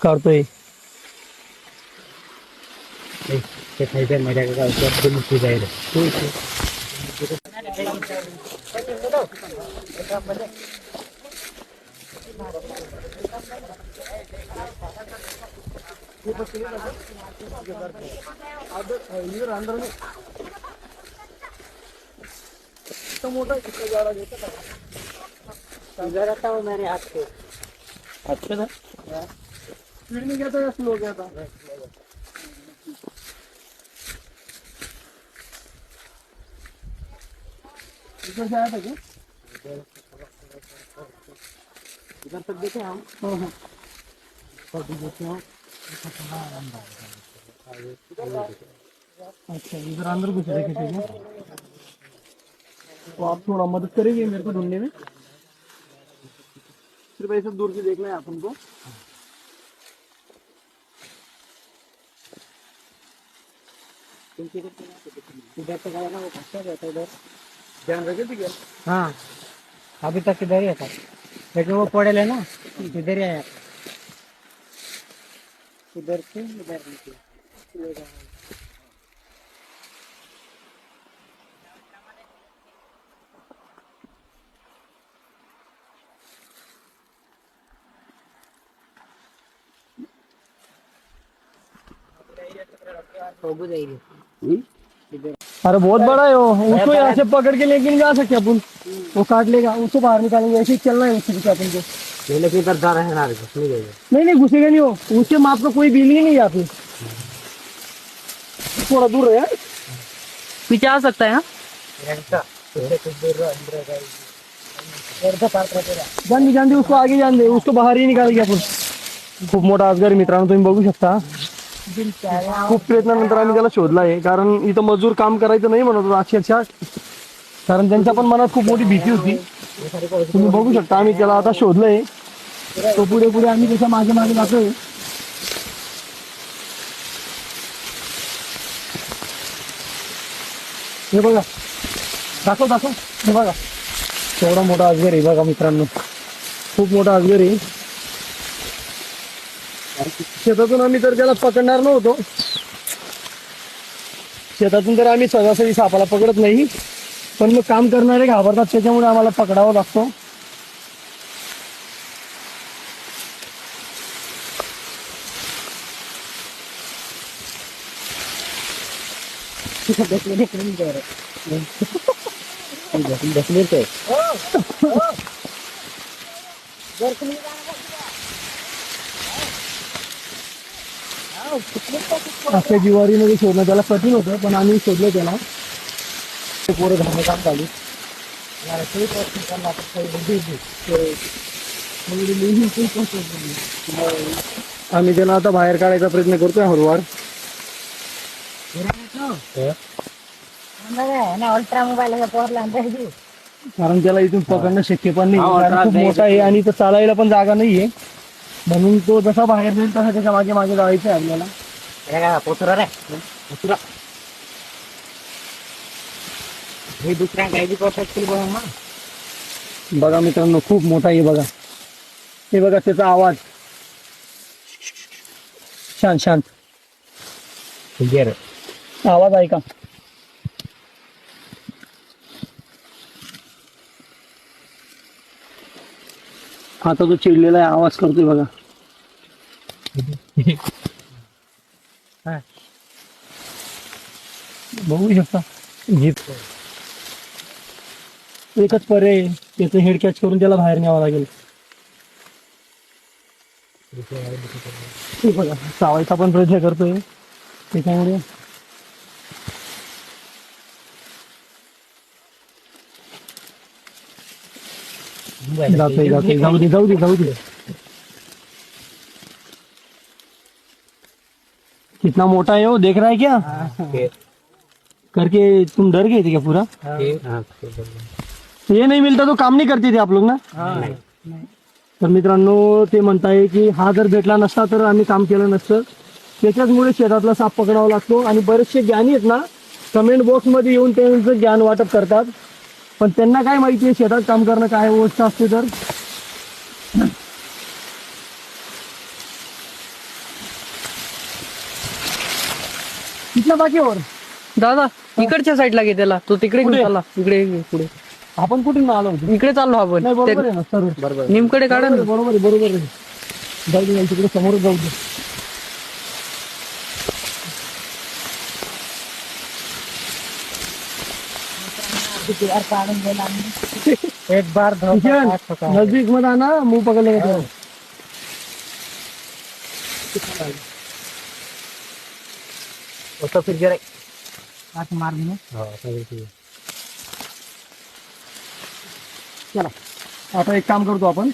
करतोय ते खायचं मजा जाईल. इधर आता हूँ मेरे हाथ से. अच्छा ना स्पीड में गया था या स्लो गया था? इधर से आया था क्या? इधर तक देखे हम. हाँ. सब देखे हम. अच्छा इधर अंदर कुछ देखे थे क्या? तो आप थोड़ा मदद करेंगे मेरे को ढूंढने में? सिर्फ ऐसे दूर से देखना है अपन को. इधर तक आया ना वो खस्ता गया था इधर. ध्यान रखे थे क्या? हाँ अभी तक इधर ही था लेकिन वो पड़े ले ना इधर ही आया. इधर से इधर निकला. अरे बहुत बड़ा है वो. उसको यहाँ से पकड़ के लेके नहीं जा सकते अपन. वो काट लेगा. उसको बाहर निकालेंगे. ऐसे ही चलना है उसके पीछे अपन को. लेकिन इधर जा रहे हैं ना नहीं घुसेगा नहीं वो. उसके माप का कोई बिल ही नहीं यहाँ पे. थोड़ा दूर है यार. पीछे आ सकता है. जान दे उसको आगे जान दे. उसको बाहर ही निकालेंगे आपण. खूप मोठा अजगर मित्रांनो तुम्ही बघू शकता. खूप प्रयत्नानंतर आम्ही त्याला शोधलाय. कारण इथं मजूर काम करायचं नाही म्हणत होता अक्षरशः. कारण त्यांच्या पण मनात खूप मोठी भीती होती. तुम्ही बघू शकता आम्ही त्याला आता शोधलंय. तो पुढे पुढे आम्ही त्याच्या मागे मागे जातोय. हे बघा दाखव हे बघा केवढा मोठा अजगर आहे बघा मित्रांनो. खूप मोठा अजगर आहे. शेतातून आम्ही तर त्याला पकडणार नव्हतो. शेतातून तर आम्ही सहजासहजी सापाला पकडत नाही. पण मग काम करणारे घाबरतात त्याच्यामुळे आम्हाला पकडावा लागतो. आपल्या जिवारीमध्ये शोधणं त्याला कठीण होतं पण आम्ही शोधलं त्याला. पोरं धारणं काम चालू. आम्ही त्याला आता बाहेर काढायचा प्रयत्न करतोय हळूवार. अल्ट्रा मोबाईल कारण त्याला इथून पकडणं शक्य पण नाही. कारण खूप मोठा आहे आणि इथं चालायला पण जागा नाहीये. म्हणून तो जसा बाहेर जाईल तसा त्याच्या मागे मागे जायचं आहे आपल्याला. पोचरा रे पोचरा हे दुसऱ्या काही बी करू शकतील बघा. बघा मित्रांनो खूप मोठा आहे बघा. हे बघा त्याचा आवाज. शांत आवाज ऐका. आता तो चिडलेला आहे. आवाज करतोय बघा. बघू शकता. एकच पर्याय त्याचं हेड कॅच करून त्याला बाहेर न्यावं लागेल. बघा चावायचा पण प्रयत्न करतोय त्याच्यामुळे. जाऊ दे. कितना मोटा है वो देख रहा है क्या? करके तुम डर गए थे क्या पूरा? ये नहीं मिलता तो काम नहीं करते थे आप लोग ना? तर मित्रांनो ते म्हणताय की हा जर भेटला नसता तर आम्ही काम केलं नसतं. त्याच्याचमुळे शेतातला साप पकडावा लागतो. आणि बरेचसे ज्ञानी आहेत ना कमेंट बॉक्स मध्ये येऊन त्यांचं ज्ञान वाटप करतात. पण त्यांना काय माहिती आहे शेतात काम करणं काय गोष्ट असते. तर कितना बाकी आहे और दादा इकडच्या साईडला घे त्याला तो तिकडे घेऊन कुठे? चालला इकडे घे, पुढे आपण कुठून आलो होतो इकडे चाललो आपण नाही बरोबर आहे ना सर्व बरोबर निमकडे काढा ना बरोबर आहे बरोबर आहे जाऊ दे तिकडे समोरच जाऊ दे एक बार किशन, नजदीक मध्ये आना मुंह पकड़ लेगा तेरा होता फिर जरा हाथ मार देना चला आता एक काम करतो आपण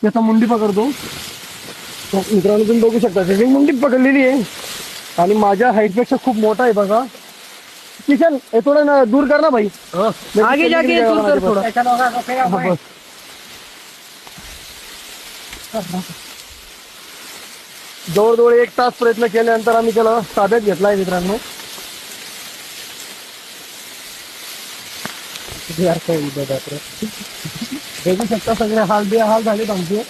त्याचा मुंडी पकडतो तो मित्रांनो तुम्ही बघू शकता त्याची मुंडी पकडलेली आहे आणि माझ्या हाईट पेक्षा खूप मोठा आहे बघा किशन हे थोडं ना दूर कर ना भाई आगे जाके दूर कर थोड़ा हा, बस. जवळजवळ 1 तास प्रयत्न केल्यानंतर आम्ही त्याला ताब्यात घेतलाय मित्रांनो बघू शकता सगळे हाल बेहाल झालेत आमचे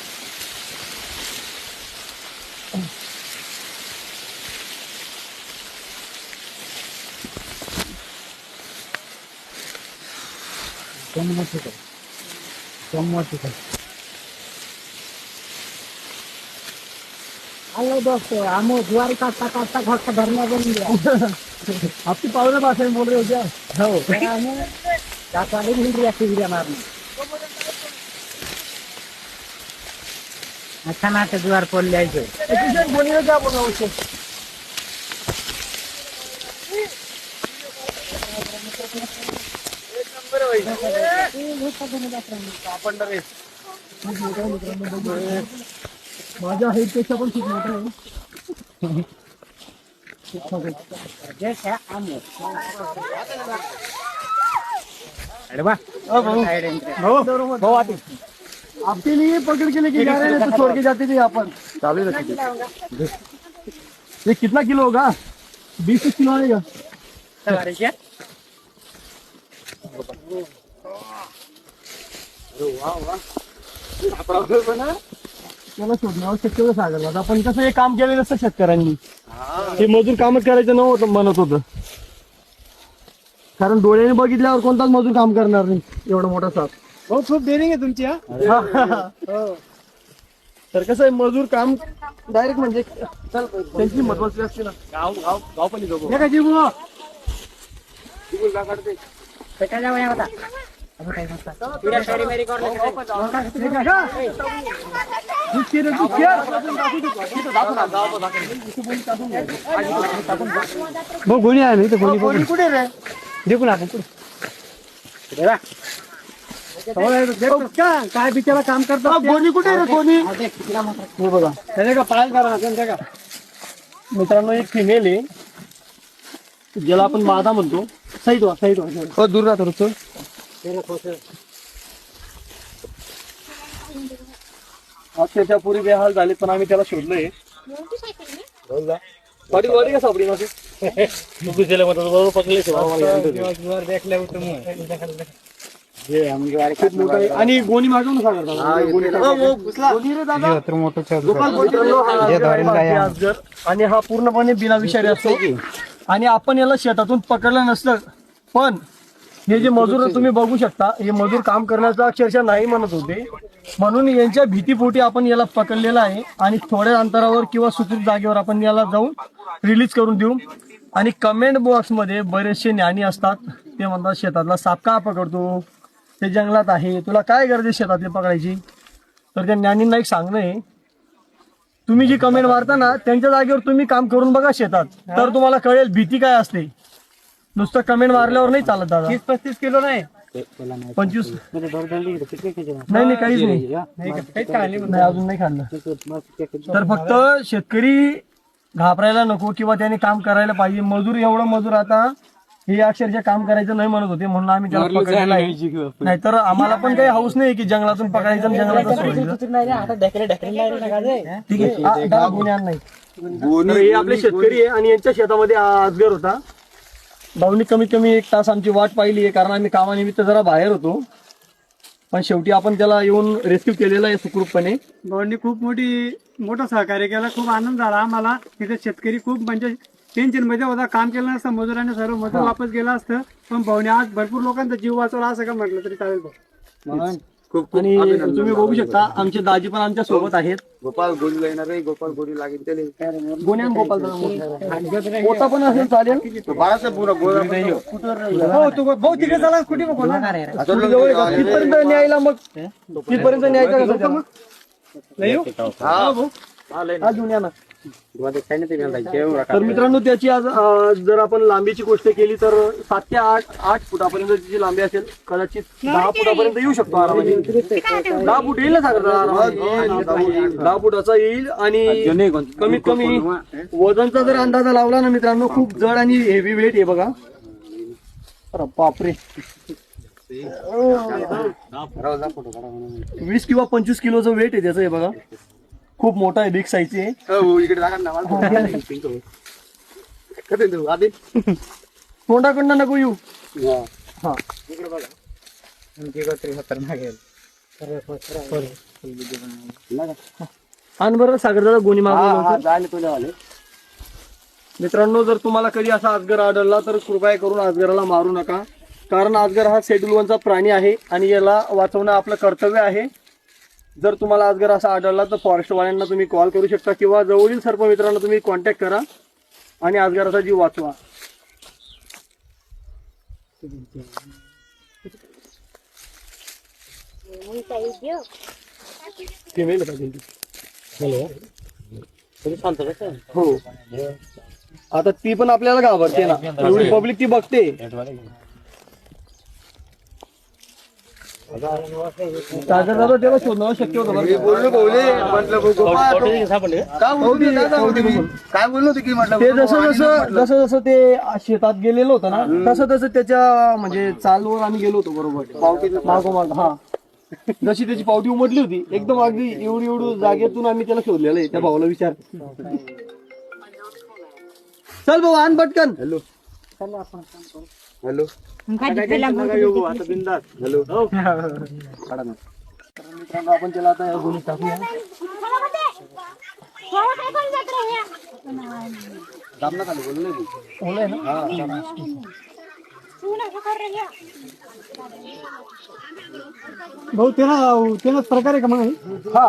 हेलो दोस्तों हम ज्वारी काटता काटता घर का धरना बन गया आपकी पावरे भाषा में बोल रहे हो क्या हो जाता नहीं मिल रहा सीढ़ियाँ मारने अच्छा ना तो द्वार खोल ले जो किशन बोलिए क्या बोल रहा हूँ उससे आपण डरे माझ्या हाईट पेक्षा पण खूप मोठा आहे जैसे हम आपके लिए पकड़ के लेके जा रहे हैं तो छोड़ के जाते थे यहाँ पर चालू ही रखिए ये कितना किलो होगा 20 किलो आएगा त्याला शोधण्यावर शक्य सागरला आपण कसं हे काम केलेलं असतं शेतकऱ्यांनी हे मजूर कामच करायचं नव्हतं म्हणत होतं कारण डोळ्याने बघितल्यावर कोणताच मजूर काम करणार नाही एवढा मोठा साप हो खूप डेअरिंग आहे तुमची तर कसं आहे मजूर काम डायरेक्ट म्हणजे त्यांची महत्वाची असते ना गाव गाव गाव पण लोक का जीव काढते बेटा जाओ यहाँ बता अब टाइम होता पूरा शायरी मेरी कर भाऊ गोणी आहे नाही तर गोणी कुठे रे देखू ना आपण कुठे काय बिचारा काम करतो कोणी कुठे रे कोणी हे बघा त्याने का पाय करा त्याने का मित्रांनो एक फिमेल आहे ज्याला आपण मादा म्हणतो साईड व्हा दूर राहतो रुचो आज त्याच्या पुरी बेहाल झाले पण आम्ही त्याला शोधलोय वाडी वाडी का सापडी माझी आणि गोणी मागवून आणि हा पूर्णपणे बिना विषारी असतो आणि आपण याला शेतातून पकडलं नसलं पण हे जे मजूर तुम्ही बघू शकता हे मजूर काम करण्याचा अक्षरशः नाही म्हणत होते म्हणून यांच्या भीतीपोटी आपण याला पकडलेला आहे आणि थोड्या अंतरावर किंवा सुखरूप जागेवर आपण याला जाऊन रिलीज करून देऊ आणि कमेंट बॉक्स मध्ये बरेचसे ज्ञानी असतात ते म्हणतात शेतातला साप का पकडतो ते जंगलात आहे तुला काय गरज आहे शेतातली पकडायची तर त्या ज्ञानींना एक सांगणं आहे तुम्ही जी कमेंट मारता ना त्यांच्या जागेवर तुम्ही काम करून बघा शेतात तर तुम्हाला कळेल भीती काय असते नुसतं कमेंट मारल्यावर नाही चालत दादा 30-35 किलो नाही 25 नाही काहीच नाही अजून नाही खाल्लं तर फक्त शेतकरी घाबरायला नको किंवा त्याने काम करायला पाहिजे मजूर आता हे अक्षरशः काम करायचं नाही म्हणत होते म्हणून आम्ही त्याला पकडलेलं आहे नाहीतर आम्हाला पण काही हाऊस नाही की जंगलातून पकडायचं आणि जंगलातून सोडायचं ठीक आहे गुन्हा नाही तर हे आपले शेतकरी आहे आणि यांच्या शेतामध्ये अजगर होता भाऊनी कमीत कमी 1 तास आमची वाट पाहिली आहे कारण आम्ही कामानिमित्त जरा बाहेर होतो पण शेवटी आपण त्याला येऊन रेस्क्यू केलेला आहे सुखरूपपणे भाऊंनी खूप मोठं सहकार्य केलं खूप आनंद झाला आम्हाला तिथे शेतकरी खूप म्हणजे टेन्शन मध्ये होता, काम केलं नसतं मजुरांनी, सर्व मजूर वापस गेला असतं. पण भाऊने आज भरपूर लोकांचा जीव वाचवला असं का म्हटलं तरी चालेल भाऊ. आणि तुम्ही बघू शकता आमचे दाजी पण आमच्या सोबत आहेत. गोपाल गोळीला येणार आहे, गोपाल गोळी लागेल त्याला. गोन्यान गोपाल मोठा पण असेल चालेल. बाळाचा पुरा गोळा हो तू भाऊ तिकडे झाला कुठे बघ ना. जवळ आहे का? तिथपर्यंत न्यायला मग तिथपर्यंत न्यायचं कसं त्याला? नाही येऊ? हा घेऊन या ना. तर मित्रांनो त्याची आज जर आपण लांबीची गोष्ट केली तर 7 ते 8 फुटापर्यंत तिची लांबी असेल. कदाचित 10 फुटापर्यंत येऊ शकतो आरामाने. 10 फूट येईल ना सागर? 10 फुटाचा येईल. आणि कमीत कमी वजनचा जर अंदाजा लावला ना मित्रांनो, खूप जड आणि हेवी वेट आहे बघा. अरे बापरे, 20 किंवा 25 किलोचं वेट आहे त्याचं. हे बघा खूप मोठा आहे, बिग साईजचे आहे. इकडे जागा ना आधी तोंडाकडनं नको येऊ. हा आणि बरं सागरदादा गोणी मागवलं. मित्रांनो जर तुम्हाला कधी असा अजगर आढळला तर कृपया करून अजगराला मारू नका, कारण अजगर हा शेड्यूल 1चा प्राणी आहे आणि याला वाचवणं आपलं कर्तव्य आहे. जर तुम्हाला अजगर असा आढळला तर फॉरेस्टवाल्यांना तुम्ही कॉल करू शकता किंवा जवळील सर्प मित्रांना तुम्ही कॉन्टॅक्ट करा आणि अजगराचा जीव वाचवा. हो, आता ती पण आपल्याला घाबरते ना, एवढी पब्लिक ती बघते. सागर दादा त्याला शोधणं शक्य होतं बरं. बोललो बोलले म्हटलं काय बोललो होते की म्हटलं ते जसं जसं ते शेतात गेलेलं होतं ना, तसं तसं त्याच्या म्हणजे चालवर आम्ही गेलो होतो बरोबर मागोमाग. हा, जशी त्याची पावटी उमटली होती एकदम अगदी एवढी जागेतून आम्ही त्याला शोधलेलं आहे. त्या भावाला विचार. चल भाऊ आण पटकन. Hello hello. मित्रांनो आपण त्याला आता गोणी टाकूया. ओलं आहे ना. भाऊ त्याला प्रकार आहे का मग? हा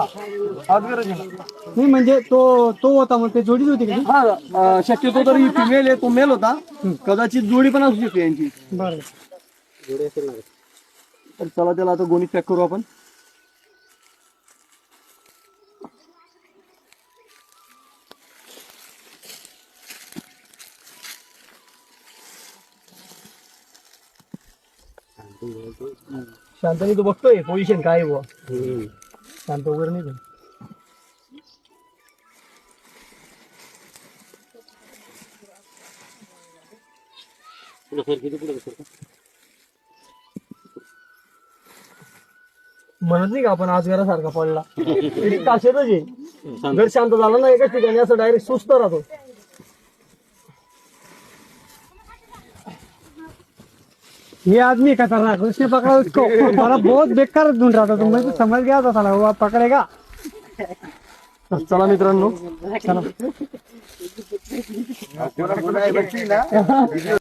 अजगर नाही म्हणजे तो होता मग ते जोडीच होती का? हा, शक्यतो तरी फिमेल आहे, तो मेल होता. कदाचित जोडी पण असू शकते यांची. बरं तर चला त्याला आता गोणी पॅक करू आपण. शांतनी तो बघतोय पोझिशन काय आहे बुवा. शांत वगैरे नाही. म्हणत नाही का आपण अजगरासारखा पडला. काशेतच आहे. जर शांत झाला ना एकाच ठिकाणी असं डायरेक्ट सुस्त राहतो. ये आदमी खतरनाक, उसने पकड़ा उसको, हमारा बहुत बेकार ढूंढ रहा था. तुम तो समझ गया था साला वो पकड़ेगा. चला मित्रांनो, ना